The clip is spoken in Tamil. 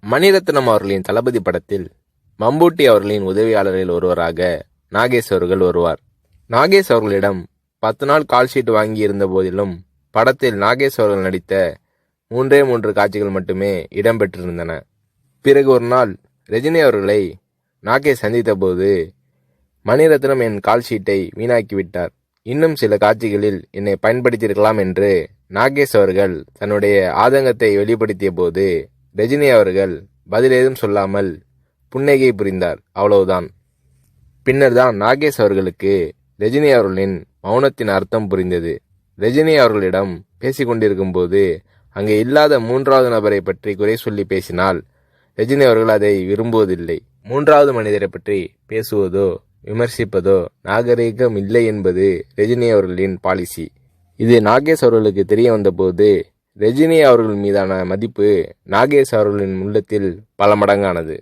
மணிரத்னம் அவர்களின் தளபதி படத்தில் மம்பூட்டி அவர்களின் உதவியாளரில் ஒருவராக நாகேஷ் அவர்கள் வருவார். நாகேஷ் அவர்களிடம் 10 நாள் கால்ஷீட் வாங்கி இருந்த போதிலும் படத்தில் நாகேஷ் அவர்கள் நடித்த 3 காட்சிகள் மட்டுமே இடம்பெற்றிருந்தன. பிறகு ஒரு நாள் ரஜினி அவர்களை நாகேஷ் சந்தித்த போது, மணிரத்னம் என் கால்ஷீட்டை வீணாக்கிவிட்டார், இன்னும் சில காட்சிகளில் என்னை பயன்படுத்தியிருக்கலாம் என்று நாகேஷ் அவர்கள் தன்னுடைய ஆதங்கத்தை வெளிப்படுத்திய போது, ரஜினி அவர்கள் பதிலேதும் சொல்லாமல் புன்னகை புரிந்தார். அவ்வளவுதான். பின்னர் தான் நாகேஷ் அவர்களுக்கு ரஜினி அவர்களின் மௌனத்தின் அர்த்தம் புரிந்தது. ரஜினி அவர்களிடம் பேசிக்கொண்டிருக்கும் போது அங்கே இல்லாத 3வது நபரை பற்றி குறை சொல்லி பேசினால் ரஜினி அவர்கள் அதை விரும்புவதில்லை. 3வது மனிதரை பற்றி பேசுவதோ விமர்சிப்பதோ நாகரீகம் இல்லை என்பது ரஜினி அவர்களின் பாலிசி. இது நாகேஷ் அவர்களுக்கு தெரிய வந்தபோது ரஜினி அவர்கள் மீதான மதிப்பு நாகேஷ் அவர்களின் உள்ளத்தில் பல மடங்கானது.